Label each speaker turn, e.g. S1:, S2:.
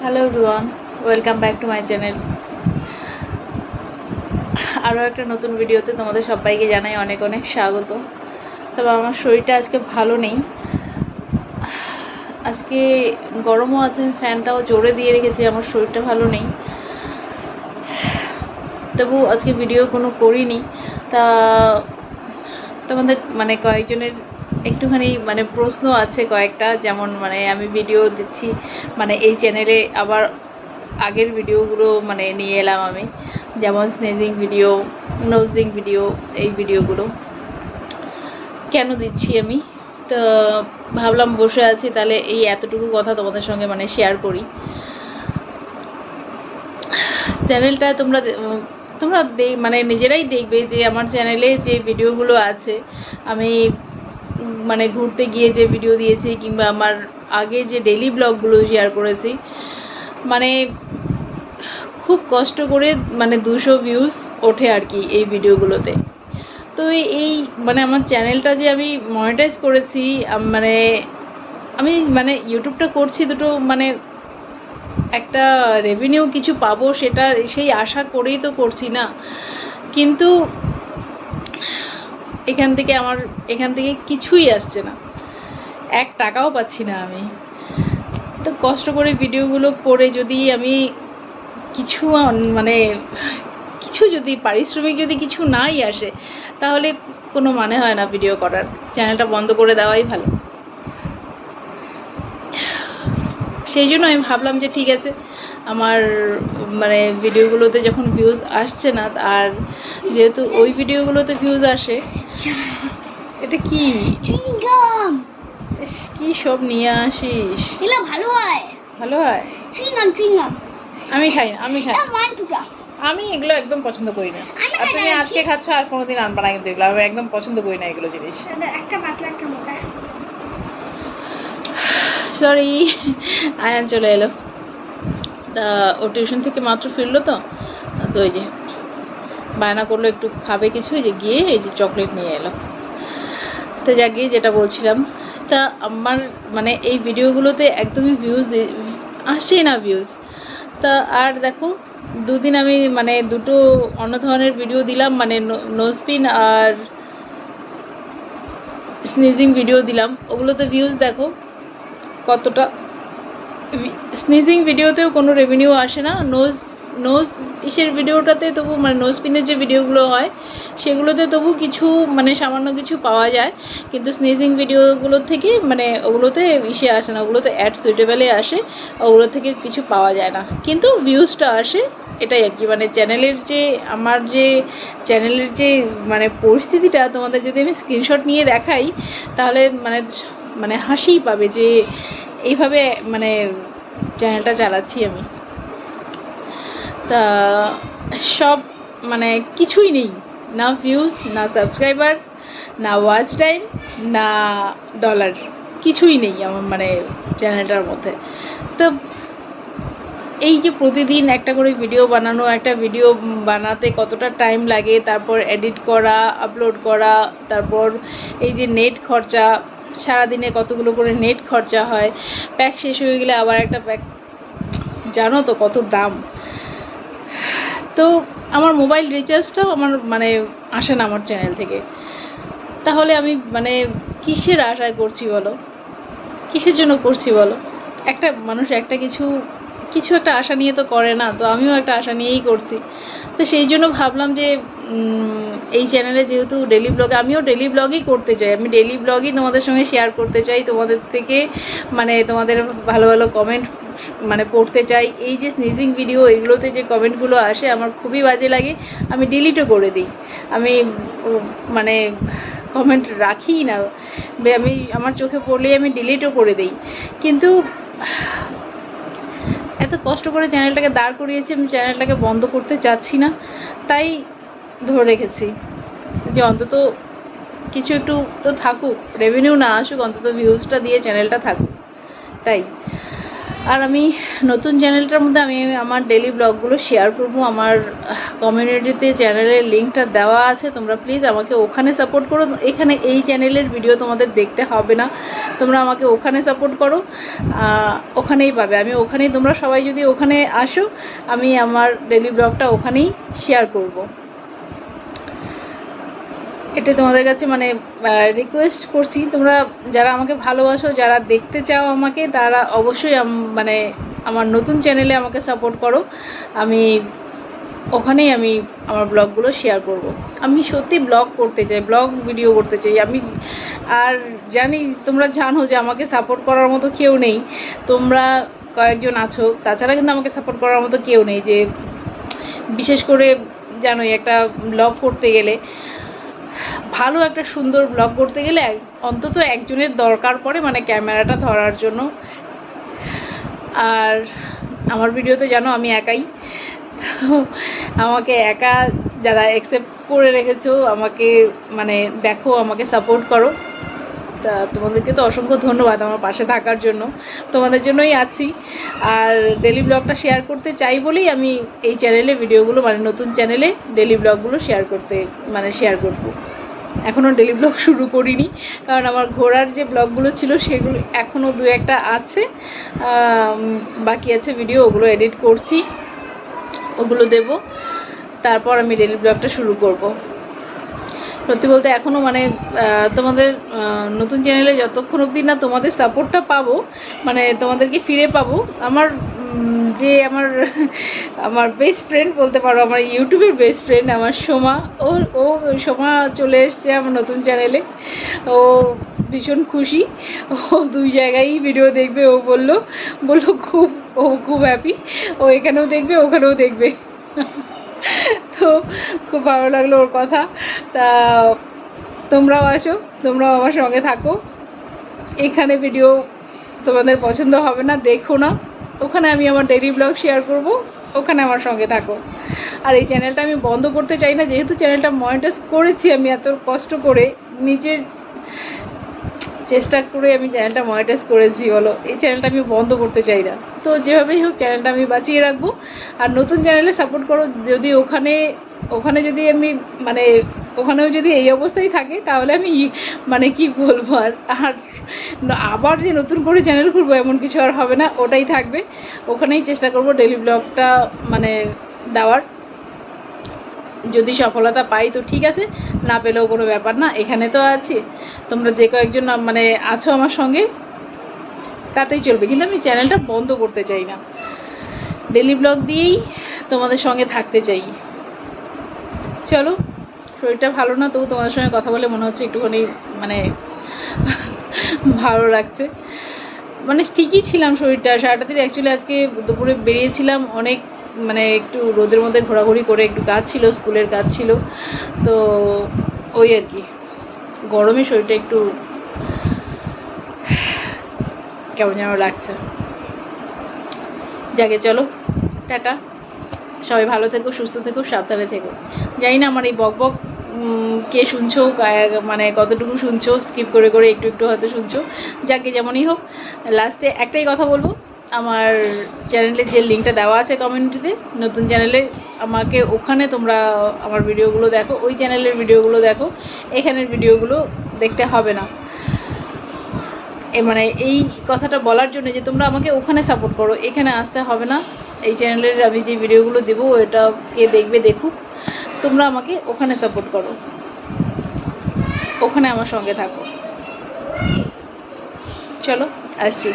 S1: Hello everyone, welcome back to my channel. আরও একটা নতুন ভিডিওতে তোমাদের সবাইকে জানাই অনেক অনেক স্বাগত। তবে আমার শরীরটা আজকে ভালো নেই। আজকে গরমও আছে, আমি ফ্যানটাও জোরে দিয়ে রেখেছি, আমার শরীরটা ভালো নেই। তবু আজকে ভিডিও কোনো করিনি। তা তোমাদের কয়েকজনের একটুখানি প্রশ্ন আছে কয়েকটা, যেমন আমি ভিডিও দিচ্ছি এই চ্যানেলে আবার আগের ভিডিওগুলো নিয়ে এলাম আমি, যেমন স্নেজিং ভিডিও, নোজ রিং ভিডিও, এই ভিডিওগুলো কেন দিচ্ছি আমি। তো ভাবলাম বসে আছি, তাহলে এই এতটুকু কথা তোমাদের সঙ্গে শেয়ার করি। চ্যানেলটা তোমরা নিজেরাই দেখবে যে আমার চ্যানেলে যে ভিডিওগুলো আছে, আমি ঘুরতে গিয়ে যে ভিডিও দিয়েছি, কিংবা আমার আগে যে ডেইলি ব্লগগুলো শেয়ার করেছি, খুব কষ্ট করে 200 ভিউজ ওঠে আর কি এই ভিডিওগুলোতে। তো এই আমার চ্যানেলটা যে আমি মনিটাইজ করেছি, আমি ইউটিউবটা করছি দুটো একটা রেভিনিউ কিছু পাবো, সেটা সেই আশা করেই তো করছি না। কিন্তু এখান থেকে কিছুই আসছে না, 1 টাকাও পাচ্ছি না আমি। তো কষ্ট করে ভিডিওগুলো করে যদি আমি কিছু কিছু যদি পারিশ্রমিক যদি কিছু নাই আসে, তাহলে কোনো মানে হয় না ভিডিও করার। চ্যানেলটা বন্ধ করে দেওয়াই ভালো। সেই জন্য আমি ভাবলাম যে ঠিক আছে, আমার ভিডিওগুলোতে যখন ভিউজ আসছে না, আর যেহেতু ওই ভিডিওগুলোতে ভিউজ আসে, এটা কি কি সব নিয়ে আসিস?
S2: ভালো হয়,
S1: ভালো হয়। আমি খাই না, আমি এগুলো একদম পছন্দ করি না। আর তুমি আজকে খাচ্ছ, আর কোনোদিন আনবা না কিন্তু এগুলো। আমি একদম পছন্দ করি না এগুলো জিনিস।
S2: একটা পাতলা একটা মোটা।
S1: সরি, আয়ান চলে এলো। তা ও টিউশন থেকে মাত্র ফিরলো, তো ওই যে বায়না করলো একটু খাবে কিছু, যে গিয়ে এই যে চকলেট নিয়ে এলো। তো যা গিয়ে যেটা বলছিলাম, তা আমার এই ভিডিওগুলোতে একদমই ভিউজ আসছেই না, ভিউজ। তা আর দেখো, দুদিন আমি দুটো অন্য ধরনের ভিডিও দিলাম, নোজপিন আর স্নিজিং ভিডিও দিলাম, ওগুলোতে ভিউজ দেখো কতটা। স্নিজিং ভিডিওতেও কোনো রেভিনিউ আসে না, নোজ ইসের ভিডিওটাতে তবু নোজপিনের যে ভিডিওগুলো হয় সেগুলোতে তবু কিছু সামান্য কিছু পাওয়া যায়। কিন্তু স্নিজিং ভিডিওগুলো থেকে ওগুলোতে ইসে আসে না, ওগুলোতে অ্যাড সুইটেবলে আসে, ওগুলো থেকে কিছু পাওয়া যায় না, কিন্তু ভিউজটা আসে। এটাই আর কি। চ্যানেলের যে আমার যে চ্যানেলের যে পরিস্থিতিটা তোমাদের যদি আমি স্ক্রিনশট নিয়ে দেখাই, তাহলে হাসিই পাবে যে এইভাবে চ্যানেলটা চালাচ্ছি আমি। তা সব কিছুই নেই, না ভিউজ, না সাবস্ক্রাইবার, না ওয়াচ টাইম, না ডলার, কিছুই নেই আমার চ্যানেলটার মধ্যে। তো এই যে প্রতিদিন একটা করে ভিডিও বানানো, একটা ভিডিও বানাতে কতটা টাইম লাগে, তারপর এডিট করা, আপলোড করা, তারপর এই যে নেট খরচা, সারাদিনে কতগুলো করে নেট খরচা হয়। প্যাক শেষ হয়ে গেলে আবার একটা প্যাক, জানো তো কত দাম। তো আমার মোবাইল রিচার্জটাও আমার আসে না আমার চ্যানেল থেকে। তাহলে আমি কিসের আশায় করছি বলো, কিসের জন্য করছি বলো? একটা মানুষ একটা কিছু একটা আশা নিয়ে তো করে না, তো আমিও একটা আশা নিয়েই করছি। তো সেই জন্য ভাবলাম যে এই চ্যানেলে যেহেতু ডেলি ব্লগ, আমিও ডেলি ব্লগই করতে চাই, আমি ডেলি ব্লগই তোমাদের সঙ্গে শেয়ার করতে চাই, তোমাদের থেকে তোমাদের ভালো ভালো কমেন্ট পড়তে চাই। এই যে স্নিজিং ভিডিও, এগুলোতে যে কমেন্টগুলো আসে আমার খুবই বাজে লাগে, আমি ডিলিটও করে দিই। আমি কমেন্ট রাখিই না, আমি আমার চোখে পড়লেই আমি ডিলিটও করে দিই। কিন্তু এত কষ্ট করে চ্যানেলটাকে দাঁড় করিয়েছি, আমি চ্যানেলটাকে বন্ধ করতে চাচ্ছি না, তাই ধরে রেখেছি যে অন্তত কিছু একটু তো থাকুক, রেভিনিউ না আসুক, অন্তত ভিউজটা দিয়ে চ্যানেলটা থাকুক। তাই আর আমি নতুন চ্যানেলটার মধ্যে আমি আমার ডেলি ব্লগগুলো শেয়ার করব। আমার কমিউনিটিতে চ্যানেলের লিঙ্কটা দেওয়া আছে, তোমরা প্লিজ আমাকে ওখানে সাপোর্ট করো। এখানে এই চ্যানেলের ভিডিও তোমাদের দেখতে হবে না, তোমরা আমাকে ওখানে সাপোর্ট করো, ওখানেই পাবে। আমি ওখানেই, তোমরা সবাই যদি ওখানে আসো, আমি আমার ডেলি ব্লগটা ওখানেই শেয়ার করব। এটাই তোমাদের কাছে মানে রিকোয়েস্ট করছি। তোমরা যারা আমাকে ভালোবাসো, যারা দেখতে চাও আমাকে, তারা অবশ্যই মানে আমার নতুন চ্যানেলে আমাকে সাপোর্ট করো। আমি ওখানেই আমি আমার ব্লগগুলো শেয়ার করব। আমি সত্যি ব্লগ করতে চাই, ব্লগ ভিডিও করতে চাই আমি। আর জানি, তোমরা জানো যে আমাকে সাপোর্ট করার মতো কেউ নেই, তোমরা কয়েকজন আছো, তাছাড়া কিন্তু আমাকে সাপোর্ট করার মতো কেউ নেই। যে বিশেষ করে জানোই, একটা ব্লগ করতে গেলে, ভালো একটা সুন্দর ব্লগ করতে গেলে অন্তত একজনের দরকার পড়ে, মানে ক্যামেরাটা ধরার জন্য। আর আমার ভিডিওতে জানো আমি একাই, তো আমাকে একা যারা অ্যাকসেপ্ট করে রেখেছো, আমাকে মানে দেখো, আমাকে সাপোর্ট করো, তা তোমাদেরকে তো অসংখ্য ধন্যবাদ আমার পাশে থাকার জন্য। তোমাদের জন্যই আছি। আর ডেলি ব্লগটা শেয়ার করতে চাই বলেই আমি এই চ্যানেলে ভিডিওগুলো, মানে নতুন চ্যানেলে ডেলি ব্লগগুলো শেয়ার করব। এখনও ডেলি ব্লগ শুরু করিনি, কারণ আমার ঘোরার যে ব্লগগুলো ছিল সেগুলো এখনও দু একটা আছে, বাকি আছে ভিডিও, ওগুলো এডিট করছি, ওগুলো দেব, তারপর আমি ডেলি ব্লগটা শুরু করব। সত্যি বলতে এখনও মানে তোমাদের নতুন চ্যানেলে যতক্ষণ অবধি না তোমাদের সাপোর্টটা পাবো, মানে তোমাদেরকে ফিরে পাবো, আমার যে আমার বেস্ট ফ্রেন্ড বলতে পারো, আমার ইউটিউবের বেস্ট ফ্রেন্ড আমার সোমা, ও সোমা চলে এসছে আমার নতুন চ্যানেলে। ও ভীষণ খুশি, ও দুই জায়গায় ভিডিও দেখবে। ও বললো খুব হ্যাপি, ও এখানেও দেখবে, ওখানেও দেখবে। তো খুব ভালো লাগলো ওর কথা। তা তোমরাও আসো, তোমরাও আমার সঙ্গে থাকো। এখানে ভিডিও তোমাদের পছন্দ হবে না, দেখো না, ওখানে আমি আমার ডেইলি ব্লগ শেয়ার করব, ওখানে আমার সঙ্গে থাকো। আর এই চ্যানেলটা আমি বন্ধ করতে চাই না, যেহেতু চ্যানেলটা মনিটাইজ করেছি আমি এত কষ্ট করে, নিজের চেষ্টা করে আমি চ্যানেলটা মনিটাইজ করেছি, বলো, এই চ্যানেলটা আমি বন্ধ করতে চাই না। তো যেভাবেই হোক চ্যানেলটা আমি বাঁচিয়ে রাখবো। আর নতুন চ্যানেলে সাপোর্ট করো। যদি ওখানে যদি আমি মানে ওখানেও যদি এই অবস্থায় থাকে, তাহলে আমি মানে কি বলবো, আর আবার যে নতুন করে চ্যানেল খুলবো এমন কিছু আর হবে না, ওটাই থাকবে। ওখানেই চেষ্টা করব ডেলি ব্লগটা মানে দেওয়ার। যদি সফলতা পাই তো ঠিক আছে, না পেলেও কোনো ব্যাপার না, এখানে তো আছি। তোমরা যে কয়েকজন মানে আছো আমার সঙ্গে, তাতেই চলবে। কিন্তু আমি চ্যানেলটা বন্ধ করতে চাই না, ডেলি ব্লগ দিয়েই তোমাদের সঙ্গে থাকতে চাই। চলো, শরীরটা ভালো না, তবু তোমাদের সঙ্গে কথা বলে মনে হচ্ছে একটুখানি মানে ভালো লাগছে। মানে ঠিকই ছিলাম, শরীরটা সারাটা দিন অ্যাকচুয়ালি আজকে দুপুরে বেরিয়েছিলাম অনেক, মানে একটু রোদের মধ্যে ঘোরাঘুরি করে, একটু কাজ ছিল, স্কুলের কাজ ছিল, তো ওই আর কি, গরমে শরীরটা একটু কেমন যেন লাগছে। যাকে চলো, টাটা, সবাই ভালো থেকো, সুস্থ থেকো, সাবধানে থেকো। জানি না আমার এই বকবক কে শুনছো, মানে কতটুকু শুনছো, স্কিপ করে করে একটু একটু হয়তো শুনছো। যাকে যেমনই হোক, লাস্টে একটাই কথা বলবো, আমার চ্যানেলে যে লিঙ্কটা দেওয়া আছে কমিউনিটিতে, নতুন চ্যানেলে, আমাকে ওখানে তোমরা আমার ভিডিওগুলো দেখো, ওই চ্যানেলের ভিডিওগুলো দেখো, এখানের ভিডিওগুলো দেখতে হবে না। মানে এই কথাটা বলার জন্য যে তোমরা আমাকে ওখানে সাপোর্ট করো, এখানে আসতে হবে না। এই চ্যানেলের আমি যে ভিডিওগুলো দেবো, এটা কে দেখবে দেখুক, তোমরা আমাকে ওখানে সাপোর্ট করো, ওখানে আমার সঙ্গে থাকো। চলো, আসছি।